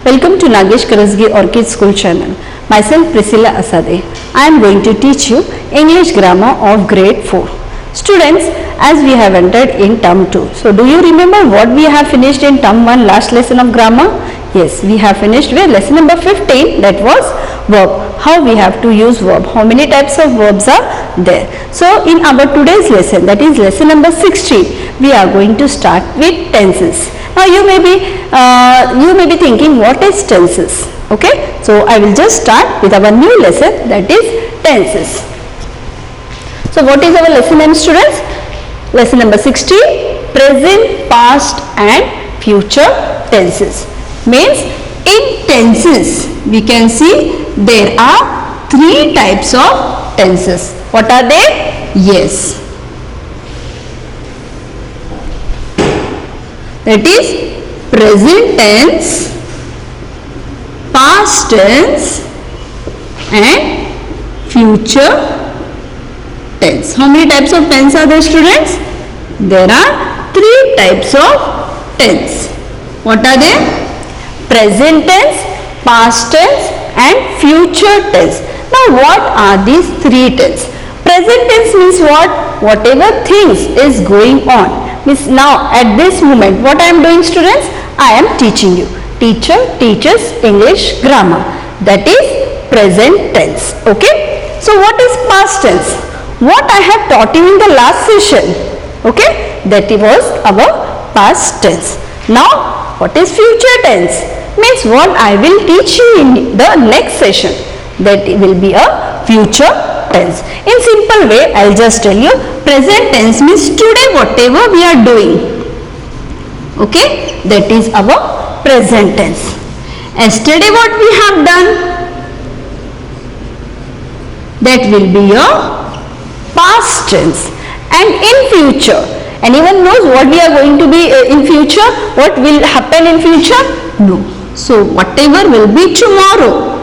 Welcome to Nagesh Karasgi Orchid School channel. Myself Priscilla Asade. I am going to teach you English grammar of grade 4. Students, as we have entered in term 2. So do you remember what we have finished in term 1 last lesson of grammar? Yes, we have finished with lesson number 15, that was verb. How we have to use verb. How many types of verbs are there? So in our today's lesson, that is lesson number 16, we are going to start with tenses. Now you may be thinking, what is tenses? Okay, so I will just start with our new lesson, that is tenses. So what is our lesson name, students? Lesson number 16, present, past and future tenses. Means in tenses we can see there are three types of tenses. What are they? Yes, that is present tense, past tense and future tense. How many types of tense are there, students? There are three types of tense. What are they? Present tense, past tense and future tense. Now what are these three tense? Present tense means what? Whatever things is going on. Means now at this moment what I am doing, students? I am teaching you. Teacher teaches English grammar. That is present tense. Okay. So what is past tense? What I have taught you in the last session. Okay. That was our past tense. Now what is future tense? Means what I will teach you in the next session. That will be a future tense. In simple way, I will just tell you, present tense means today whatever we are doing. Okay, that is our present tense. Yesterday what we have done, that will be your past tense. And in future, anyone knows what we are going to be in future? What will happen in future? No. So whatever will be tomorrow,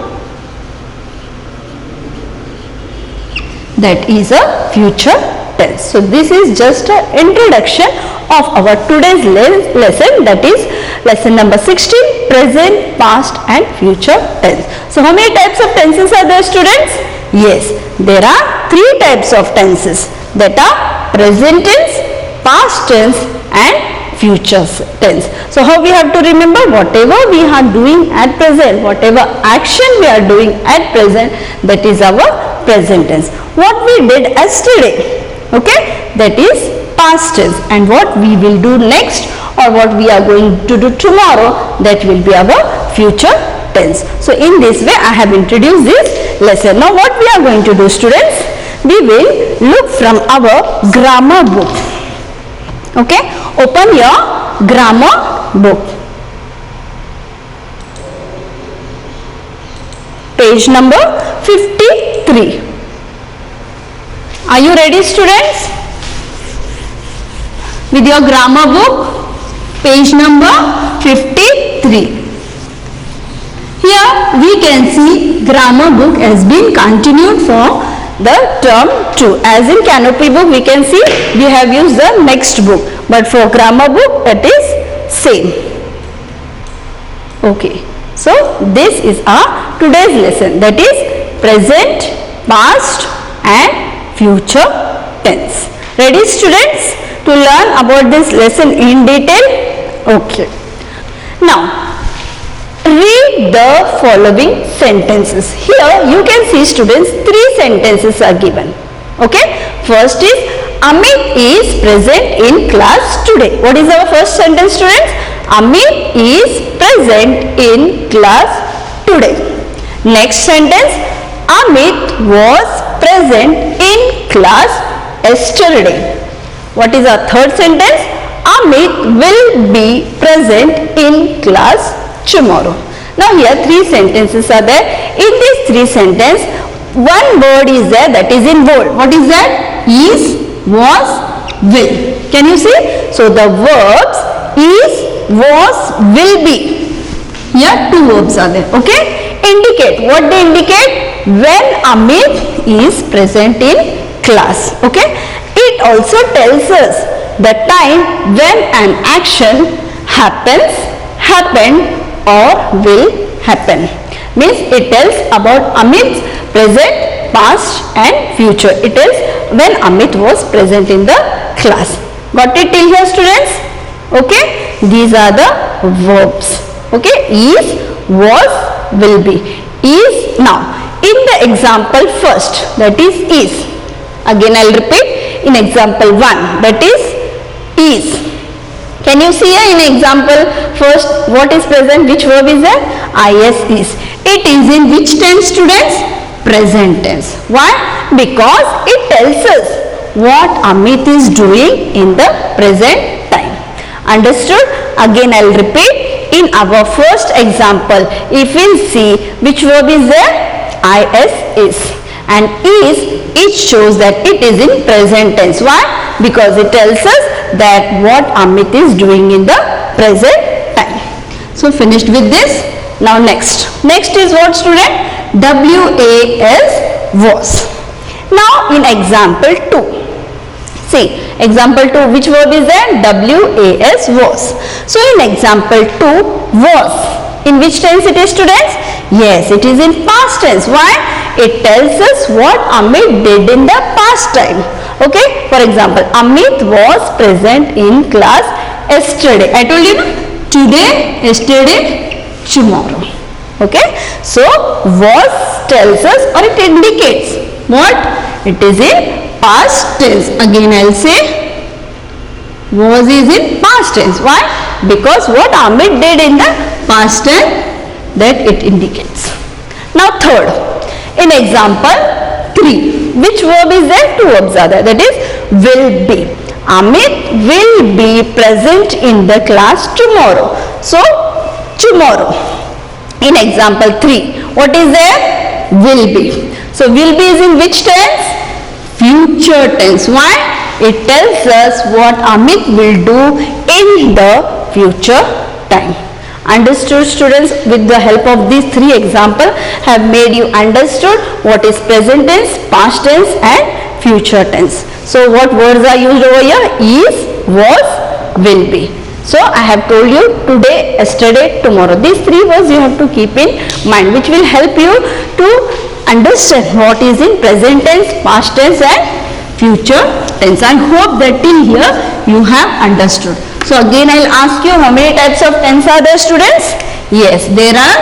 that is a future tense. So this is just an introduction of our today's lesson, that is lesson number 16, present, past and future tense. So how many types of tenses are there, students? Yes, there are three types of tenses, that are present tense, past tense and future tense. So how we have to remember? Whatever we are doing at present, whatever action we are doing at present, that is our present tense. What we did yesterday, okay, that is past tense, and what we will do next or what we are going to do tomorrow, that will be our future tense. So in this way I have introduced this lesson. Now what we are going to do, students? We will look from our grammar book. Okay, open your grammar book. Page number 53. Are you ready, students? With your grammar book, page number 53. Here we can see grammar book has been continued for the term 2. As in canopy book we can see we have used the next book, but for grammar book it is same. Okay, so this is our today's lesson, that is present, past and future tense. Ready, students, to learn about this lesson in detail? Okay. Now read the following sentences. Here you can see, students, three sentences are given. Okay. First is Amit is present in class today. What is our first sentence, students? Amit is present in class today. Next sentence, Amit was present in class yesterday. What is our third sentence? Amit will be present in class tomorrow. Now here three sentences are there. In these three sentences, one word is there, that is in bold. What is that? Is, was, will. Can you see? So the verbs is, was, will be. Here two verbs are there. Okay? Indicate. What they indicate? When Amit is present in class. Okay? It also tells us the time when an action happened or will happen. Means it tells about Amit's present, past and future. It tells when Amit was present in the class. Got it till here, students? Okay, these are the verbs. Okay, is, was, will be. Is. Now in the example first, that is. Again I'll repeat, in example 1, that is. Can you see here in example first what is present, which verb is there? Is. It is in which tense, students? Present tense. Why? Because it tells us what Amit is doing in the present time. Understood? Again I'll repeat, in our first example, if we'll see which verb is there? Is. And is, it shows that it is in present tense. Why? Because it tells us that what Amit is doing in the present time. So finished with this. Now next is what, student? Was, was. Now in example 2, see example 2, which verb is there? Was. So in example 2, was, in which tense it is, students? Yes, it is in past tense. Why? It tells us what Amit did in the past time. Okay, for example, Amit was present in class yesterday. I told you, no? Today, yesterday, tomorrow. Okay, so was tells us, or it indicates what? It is in past tense. Again I'll say, was is in past tense. Why? Because what Amit did in the past tense, that it indicates. Now third, in example 3, which verb is there? Two verbs are there, that is will be. Amit will be present in the class tomorrow. So tomorrow. In example 3, what is there? Will be. So will be is in which tense? Future tense. Why? It tells us what Amit will do in the future time. Understood, students? With the help of these 3 examples, have made you understood what is present tense, past tense and future tense. So what words are used over here? Is, was, will be. So I have told you today, yesterday, tomorrow. These 3 words you have to keep in mind, which will help you to understand what is in present tense, past tense and future tense. I hope that till here you have understood. So again I'll ask you, how many types of tense are there, students? Yes, there are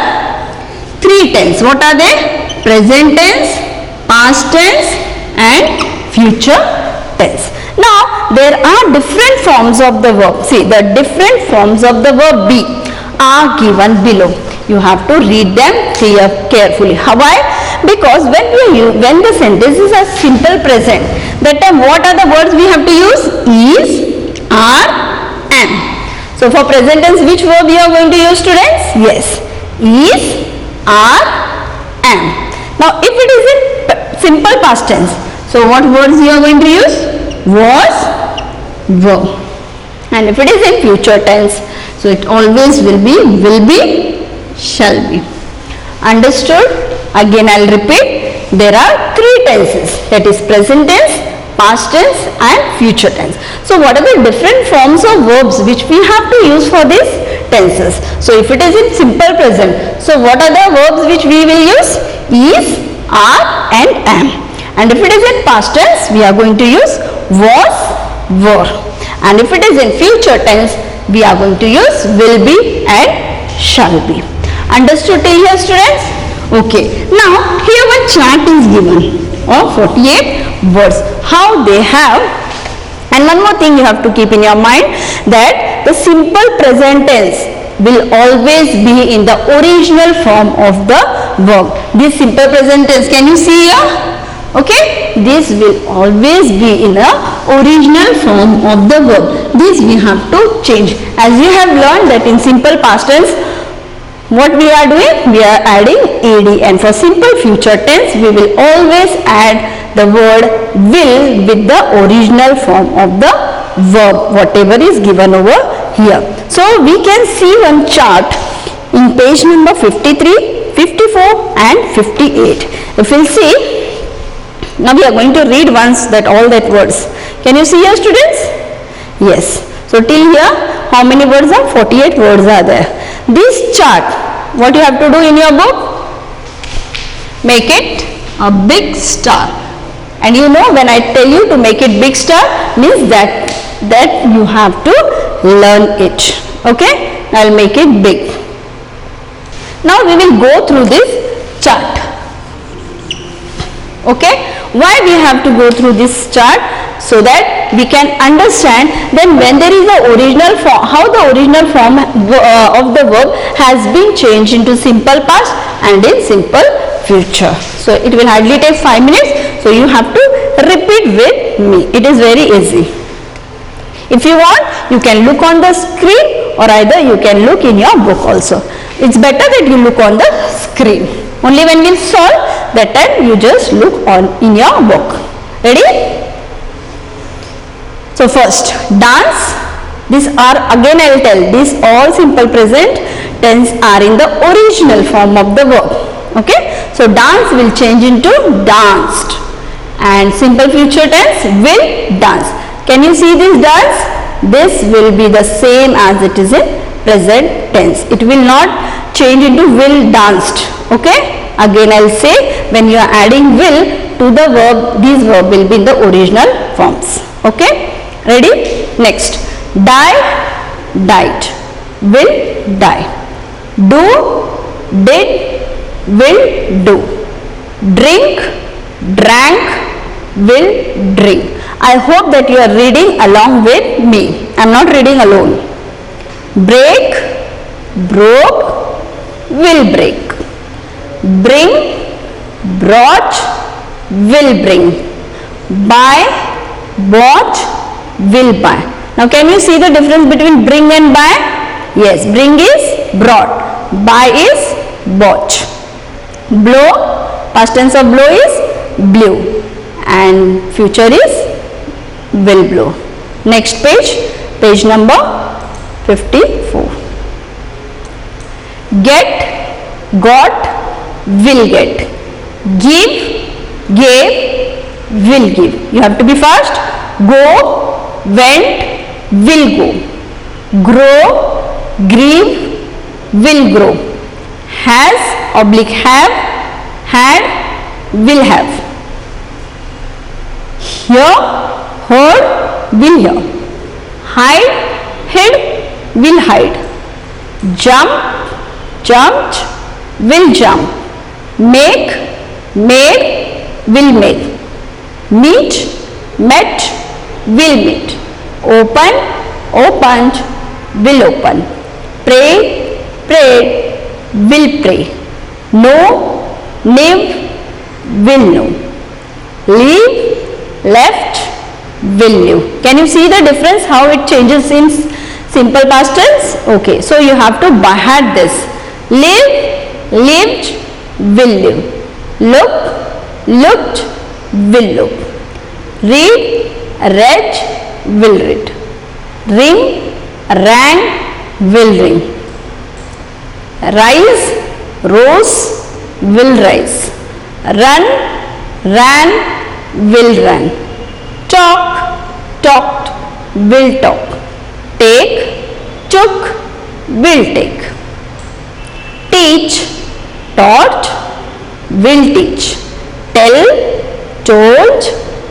3 tense. What are they? Present tense, past tense and future tense. Now there are different forms of the verb. See, the different forms of the verb be are given below. You have to read them carefully. Why? Because when the sentences are simple present, that time what are the words we have to use? Is, are, am. So for present tense, which verb you are going to use, students? Yes, is, are, am. Now if it is in simple past tense, so what words you are going to use? Was, were. And if it is in future tense, so it always will be, shall be. Understood? Again I'll repeat, there are 3 tenses, that is present tense, past tense and future tense. So what are the different forms of verbs which we have to use for these tenses? So if it is in simple present, so what are the verbs which we will use? Is, are and am. And if it is in past tense, we are going to use was, were. And if it is in future tense, we are going to use will be and shall be. Understood till here, students? Okay. Now here one chart is given of 48 words. How they have, and one more thing you have to keep in your mind, that the simple present tense will always be in the original form of the verb. This simple present tense, can you see here? Okay, this will always be in the original form of the verb. This we have to change. As you have learned that in simple past tense, what we are doing? We are adding ed, and for simple future tense, we will always add the word will with the original form of the verb, whatever is given over here. So we can see one chart in page number 53, 54 and 58. If we'll see, now we are going to read once that all that words. Can you see here, students? Yes. So till here how many words are? 48 words are there. This chart, what you have to do in your book? Make it a big star. And you know, when I tell you to make it big star, means that you have to learn it. Okay, I will make it big. Now we will go through this chart. Okay, why we have to go through this chart? So that we can understand then when there is a original form, how the original form of the verb has been changed into simple past and in simple future. So it will hardly take 5 minutes. So you have to repeat with me. It is very easy. If you want, you can look on the screen, or either you can look in your book also. It's better that you look on the screen. Only when we solve, that time you just look on in your book. Ready? So first, dance. These are, again I will tell, these all simple present tense are in the original form of the verb. Okay? So dance will change into danced, and simple future tense will dance. Can you see this dance? This will be the same as it is in present tense. It will not change into will danced. Okay? Again I will say, when you are adding will to the verb, these verb will be in the original forms. Okay? Ready? Next. Die, died. Will, die. Do, did, will, do. Drink, drank, will, drink. I hope that you are reading along with me. I am not reading alone. Break, broke, will break. Bring, brought, will bring. Buy, bought, will buy. Now can you see the difference between bring and buy? Yes, bring is brought, buy is bought. Blow, past tense of blow is blew, and future is will blow. Next page, page number 54. Get, got, will get. Give, gave, will give. You have to be fast. Go, went, will go. Grow, grieve, will grow. Has, oblique have, had, will have. Hear, heard, will hear. Hide, hid, will hide. Jump, jumped, will jump. Make, made, will make. Meet, met, will meet. Open, opened, will open. Pray, prayed, will pray. Know, knew, will know. Leave, left, will knew. Can you see the difference how it changes in simple past tense? Okay, so you have to by heart this. Live, lived, will live. Look, looked, will look. Read, read, will read. Ring, rang, will ring. Rise, rose, will rise. Run, ran, will run. Talk, talked, will talk. Take, took, will take. Teach, taught, will teach. Tell, told,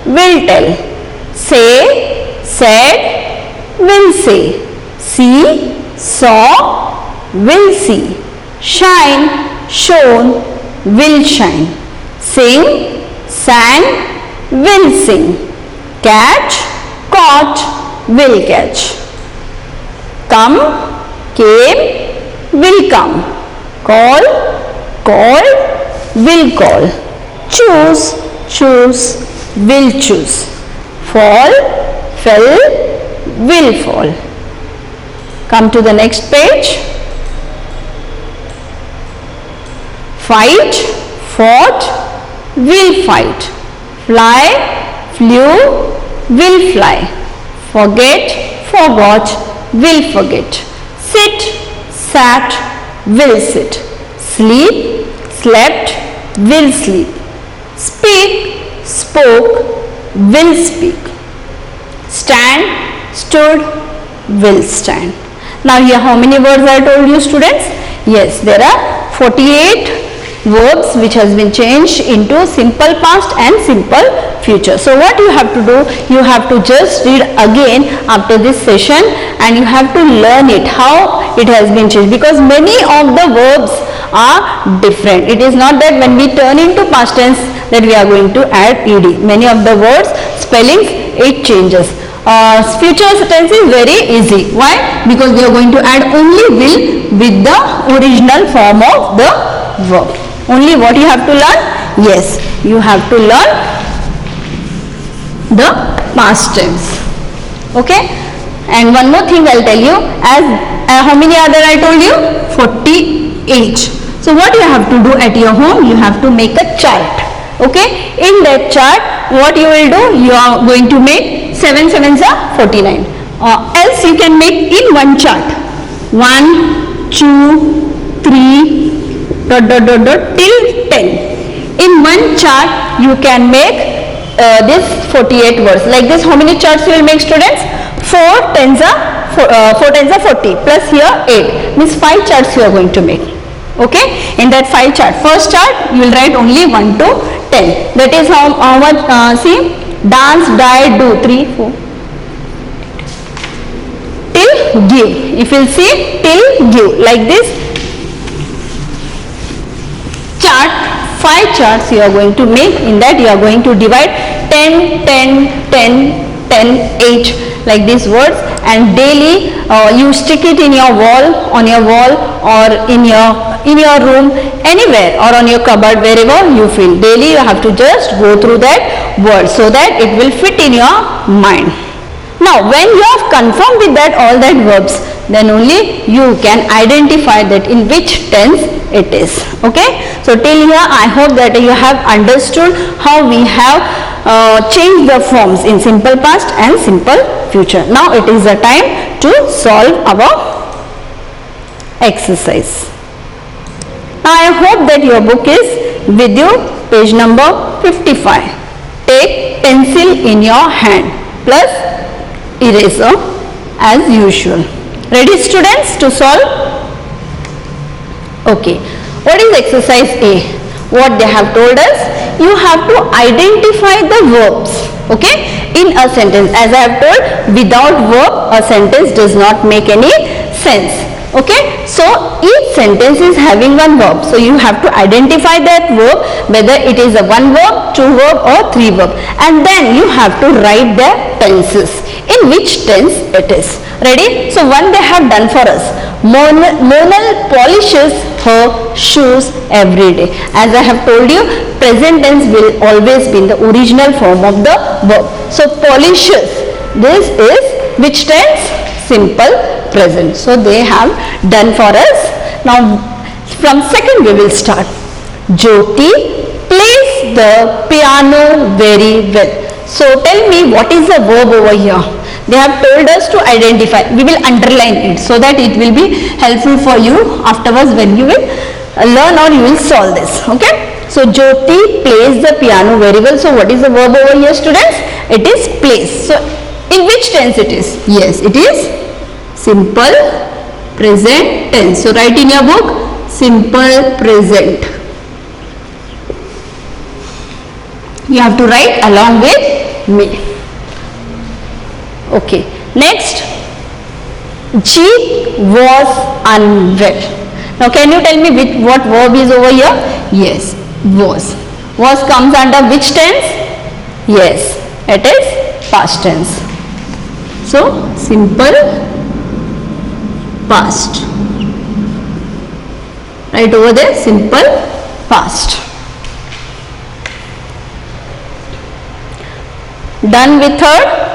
will tell. Say, said, will say. See, saw, will see. Shine, shone, will shine. Sing, sang, will sing. Catch, caught, will catch. Come, came, will come. Call, called, will call. Choose, choose, will choose. Fall, fell, will fall. Come to the next page. Fight, fought, will fight. Fly, flew, will fly. Forget, forgot, will forget. Sit, sat, will sit. Sleep, slept, will sleep. Speak, spoke, will speak. Stand, stood, will stand. Now here how many words I told you, students? Yes, there are 48 verbs which has been changed into simple past and simple future. So what you have to do, you have to just read again after this session and you have to learn it, how it has been changed, because many of the verbs are different. It is not that when we turn into past tense that we are going to add ed. Many of the words, spellings, it changes. Future tense is very easy. Why? Because we are going to add only will with the original form of the verb. Only what you have to learn? Yes, you have to learn the past tense. Okay? And one more thing I'll tell you, as how many are there I told you? 48. So what you have to do at your home, you have to make a chart. Okay? In that chart, what you will do, you are going to make 7 sevens are 49. Else you can make in one chart. 1, 2, 3, dot dot dot dot till 10. In one chart you can make this 48 words. Like this, how many charts you will make, students? 4 tens are 40 plus here 8 means 5 charts you are going to make. Okay, in that 5 chart, first chart you will write only 1 to 10. That is how much, see, dance, die, do, 3, 4 till give. If you will see, till give, like this chart, 5 charts you are going to make. In that you are going to divide 10, 10, 10, 10, 8 like these words, and daily you stick it in your wall, on your wall, or in your room, anywhere, or on your cupboard, wherever you feel. Daily you have to just go through that word so that it will fit in your mind. Now when you have confirmed with that all that verbs, then only you can identify that in which tense it is. Okay, so till here I hope that you have understood how we have changed the forms in simple past and simple future. Now it is the time to solve our exercise. Now I hope that your book is with you, page number 55. Take pencil in your hand plus eraser as usual. Ready, students, to solve? Okay. What is exercise A? What they have told us, you have to identify the verbs, okay, in a sentence. As I have told, without verb a sentence does not make any sense. Okay, so each sentence is having one verb, so you have to identify that verb, whether it is a one verb, two verb or three verb, and then you have to write the tenses, in which tense it is. Ready? So one they have done for us. Monal polishes her shoes every day. As I have told you, present tense will always be in the original form of the verb. So polishes, this is which tense? Simple present. So they have done for us. Now from second we will start. Jyoti plays the piano very well. So tell me, what is the verb over here? They have told us to identify. We will underline it so that it will be helpful for you afterwards when you will learn or you will solve this. Okay. So Jyoti plays the piano very well. So what is the verb over here, students? It is plays. So in which tense it is? Yes, it is simple present tense. So write in your book, simple present. You have to write along with me. Okay. Next, she was unwell. Now can you tell me what verb is over here? Yes, was. Was comes under which tense? Yes, it is past tense. So simple past. Right over there, simple past. Done with third.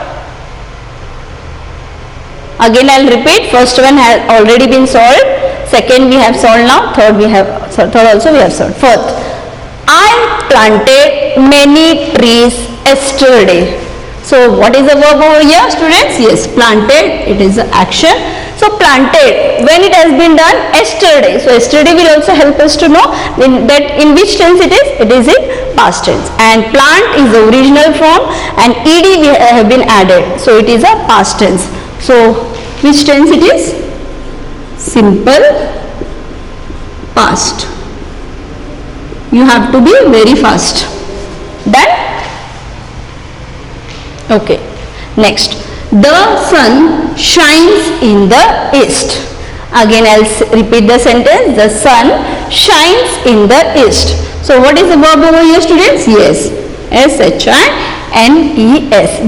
Again I will repeat, first one has already been solved, second we have solved now, third also we have solved. Fourth, I planted many trees yesterday. So what is the verb over here, students? Yes, planted, it is the action. So planted, when it has been done? Yesterday. So yesterday will also help us to know that in which tense it is? It is in past tense. And plant is the original form and ed we have been added. So it is a past tense. So which tense it is? simple past. You have to be very fast. Done? Okay. Next. The sun shines in the east. Again I'll repeat the sentence. The sun shines in the east. So what is the verb over here, students? Yes. S-H-I-N-E-S.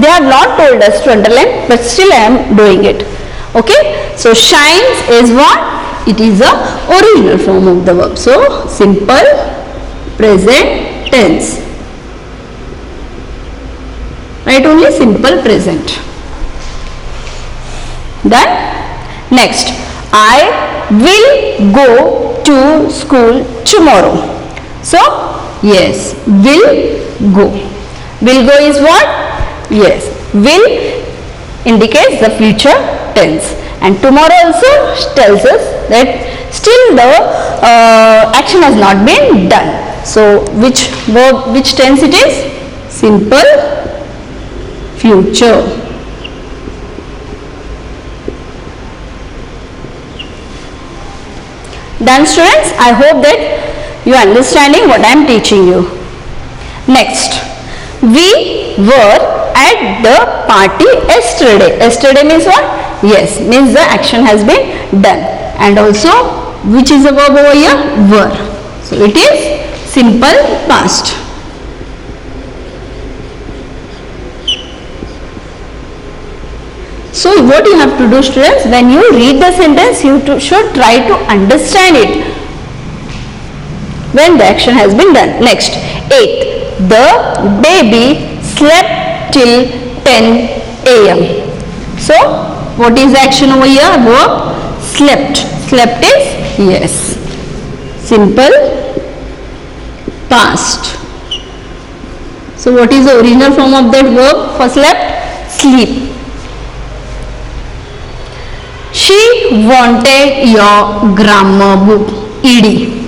They have not told us to underline, but still I am doing it. Okay. So shines is what? It is the original form of the verb. So simple present tense. Write only simple present. Done? Next. I will go to school tomorrow. So, yes, will go. Will go is what? Yes, will indicates the future tense. And tomorrow also tells us that still the action has not been done. So, which verb, which tense it is? Simple future. Done, students? I hope that you are understanding what I am teaching you. Next, we were at the party yesterday. Yesterday means what? Yes, means the action has been done. And also, which is the verb over here? Were. So it is simple past. So what you have to do, students, when you read the sentence, you should try to understand it when the action has been done. Next, 8. The baby slept till 10 a.m. So what is the action over here? Verb slept. Slept is yes. Simple past. So what is the original form of that verb for slept? Sleep. She wanted your grammar book. ED.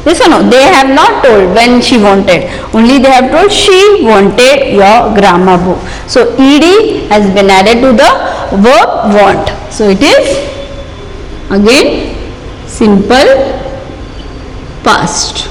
Yes or no? They have not told when she wanted. Only they have told she wanted your grammar book. So ED has been added to the verb want. So it is again simple past.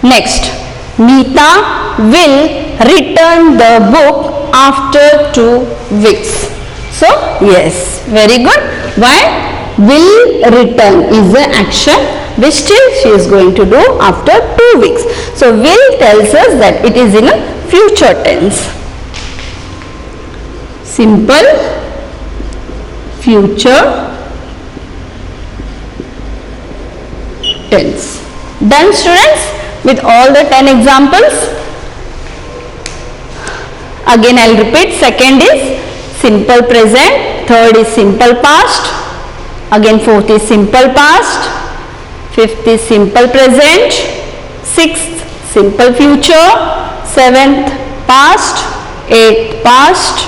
Next, Neeta will return the book after 2 weeks. So yes, very good. Why? Will return is the action which still she is going to do after 2 weeks. So will tells us that it is in a future tense. Simple future tense. Done, students, with all the 10 examples? Again I will repeat. Second is simple present, third is simple past, again fourth is simple past, fifth is simple present, sixth simple future, seventh past, eighth past,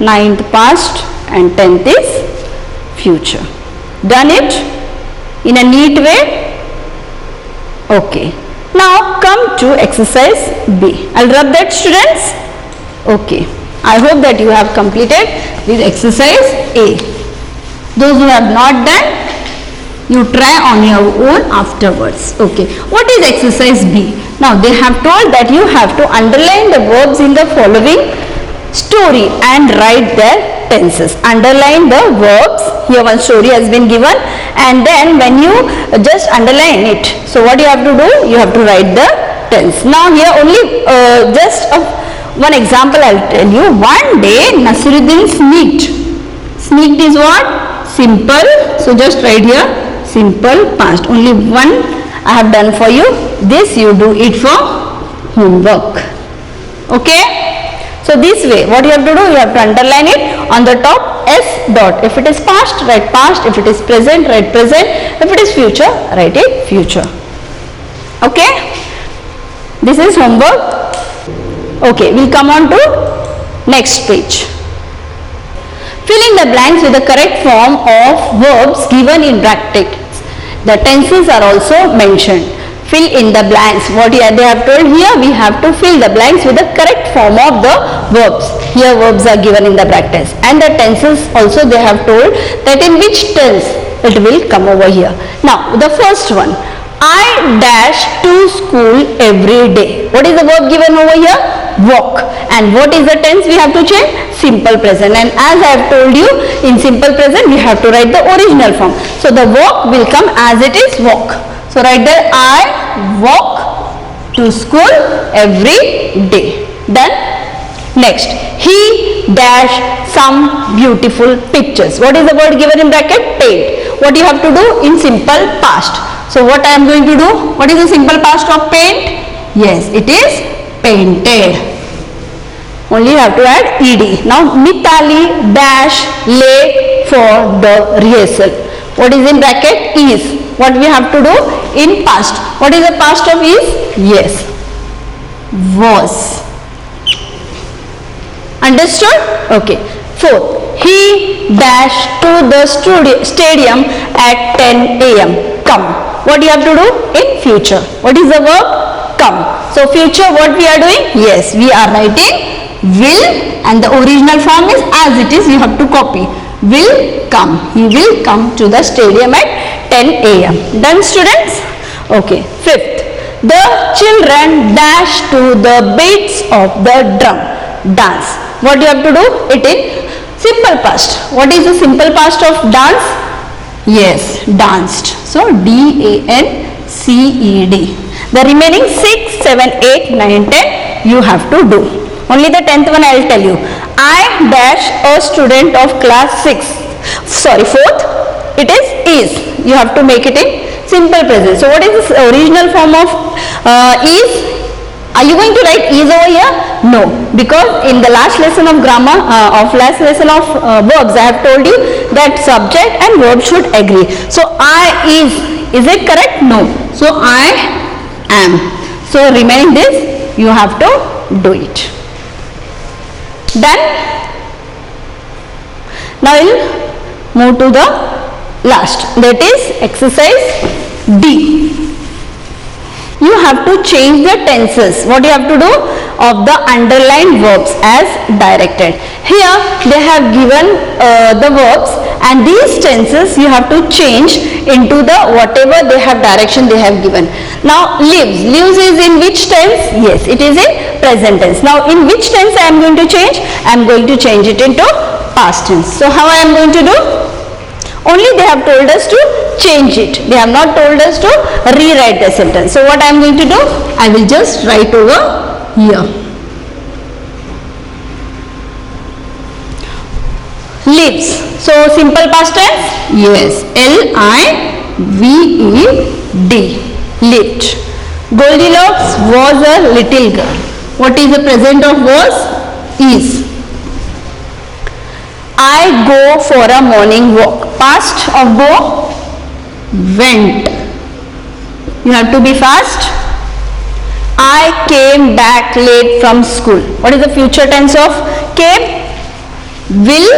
ninth past, and 10th is future. Done it in a neat way? Okay. Now come to exercise B. I'll rub that, students. Okay. I hope that you have completed with exercise A. Those who have not done, you try on your own afterwards. Okay. What is exercise B? Now they have told that you have to underline the verbs in the following story and write their tenses. Underline the verbs. Here one story has been given, and then when you just underline it, so what you have to do? You have to write the tense. Now here only just one example I will tell you. One day Nasiruddin sneaked. Sneaked is what? Simple. So just write here simple past. Only one I have done for you. This you do it for homework. Okay. So this way what you have to do, you have to underline it on the top S dot. If it is past, write past. If it is present, write present. If it is future, write it future. Okay. This is homework. Okay, we'll come on to next page. Fill in the blanks with the correct form of verbs given in brackets. The tenses are also mentioned. Fill in the blanks. What they have told here, we have to fill the blanks with the correct form of the verbs. Here verbs are given in the brackets, and the tenses also they have told that in which tense it will come over here. Now the first one, I dash to school every day. What is the verb given over here? Walk. And what is the tense we have to change? Simple present. And as I have told you, in simple present we have to write the original form. So the walk will come as it is, walk. So write there, I walk to school every day. Done? Next, he dash some beautiful pictures. What is the word given in bracket? Paint. What you have to do? In simple past. So what I am going to do? What is the simple past of paint? Yes, it is painted. Only you have to add ed. Now Mitali dash late for the rehearsal. What is in bracket? Is. What we have to do? In past. What is the past of is? Yes, was. Understood? Okay. Fourth, he dashed to the stadium at 10 a.m. Come. What you have to do? In future. What is the verb? Come. So future what we are doing? Yes, we are writing will, and the original form is as it is, you have to copy. Will come. He will come to the stadium at 10 a.m. Done, students? Okay. Fifth, the children dash to the beats of the drum. Dance. What you have to do? It is simple past. What is the simple past of dance? Yes, danced. So D-A-N-C-E-D. The remaining 6, 7, 8, 9, 10 you have to do. Only the 10th one I will tell you. I dash a student of class 6. Sorry, 4th. It is. You have to make it in simple present. So what is the original form of is? Are you going to write is over here? No, because in the last lesson of grammar, last lesson of verbs, I have told you that subject and verb should agree. So I is it correct? No. So I am. So remaining this, you have to do it. Done? Now we'll move to the last, that is exercise D. You have to change the tenses. What you have to do? Of the underlined verbs as directed. Here they have given the verbs, and these tenses you have to change into the whatever they have direction they have given. Now lives. Lives is in which tense? Yes, it is in present tense. Now in which tense I am going to change? I am going to change it into past tense. So how I am going to do? Only they have told us to change it. They have not told us to rewrite the sentence. So what I am going to do? I will just write over here. Lives. So simple past tense? Yes. L-I-V-E-D. Lived. Goldilocks was a little girl. What is the present of was? Is. I go for a morning walk. Past of go? Went. You have to be fast. I came back late from school. What is the future tense of came? Will?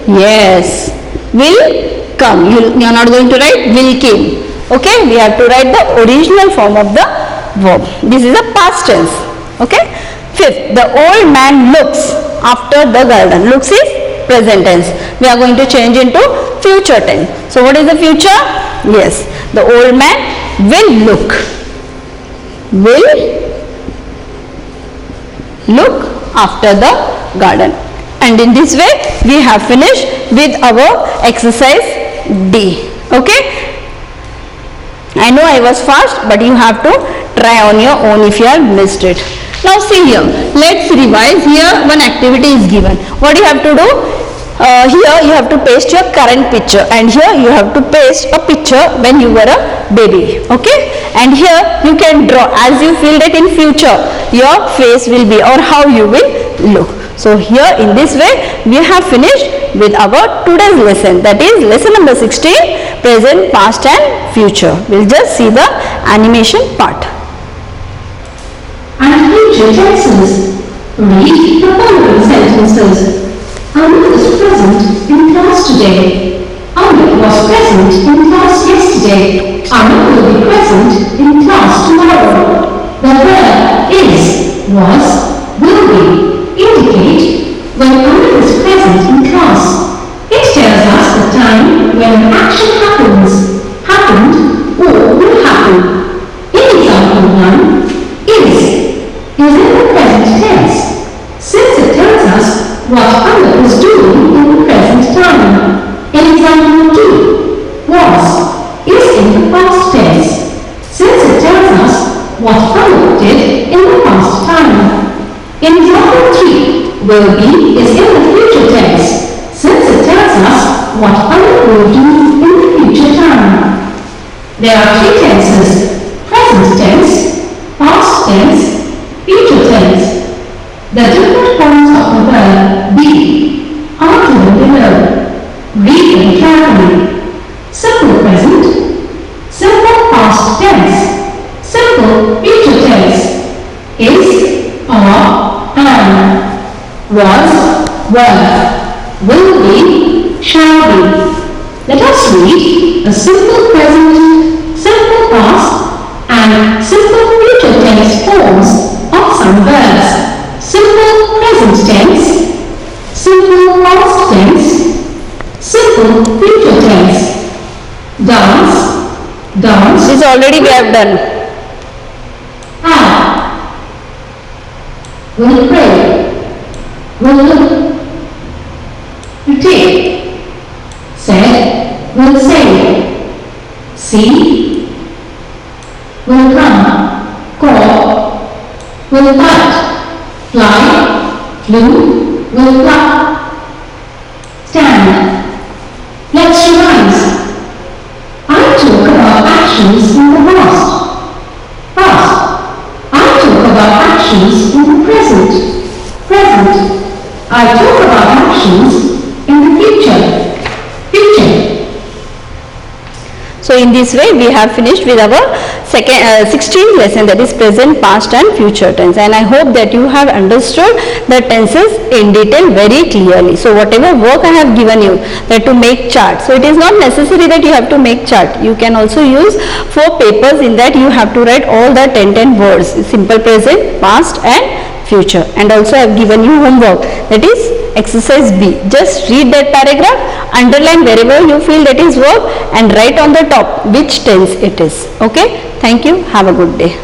Yes. Will come. You are not going to write will came. Okay? We have to write the original form of the verb. This is a past tense. Okay? Fifth, the old man looks after the garden. Looks is present tense. We are going to change into future tense. So what is the future? Yes, the old man will look after the garden. And in this way we have finished with our exercise D. Okay, I know I was fast, but you have to try on your own if you have missed it. Now see here, let's revise. Here one activity is given. What you have to do? Here you have to paste your current picture, and here you have to paste a picture when you were a baby. Okay, and here you can draw as you feel that in future your face will be or how you will look. So here in this way we have finished with our today's lesson, that is lesson number 16, present, past and future. We'll just see the animation part. And future tenses. Read the following sentences. Amit was present in class today. Amit was present in class yesterday. Amit will be present in class tomorrow. The verb is, was, will be, indicate when Amit is present in class. It tells us the time when an action happens, happened, or will happen. In example 1, is in the present tense, since it tells us what Amit is doing in the present time. In example 2, was is in the past tense, since it tells us what Amit did in the past time. In example 3, will be is in the future tense, since it tells us what Amit will do in the future time. There are 3 tenses: present tense, past tense, future tense. The different forms of the verb be are given below. Read them carefully. Simple present, simple past tense, simple future tense, is, are, am, was, were, will be, shall be. Let us read the simple present, simple past and simple future tense forms of some verbs. Simple present tense, simple past tense, simple future tense. Dance, dance. This already we have done. Have. Will pray. Will look. To take. Said. Will say. See. Will come. Call. Will fight. Fly. Flew. Will fly. Stand. Let's revise. I talk about actions in the past. Past. I talk about actions in the present. Present. I talk about actions in the future. Future. So in this way we have finished with our 16th lesson, that is present, past and future tense, and I hope that you have understood the tenses in detail very clearly. So whatever work I have given you, that to make chart, so it is not necessary that you have to make chart. You can also use 4 papers. In that you have to write all the 10 words, simple present, past and future. And also I have given you homework, that is exercise B. Just read that paragraph, underline wherever you feel that is verb and write on the top which tense it is. Okay, thank you, have a good day.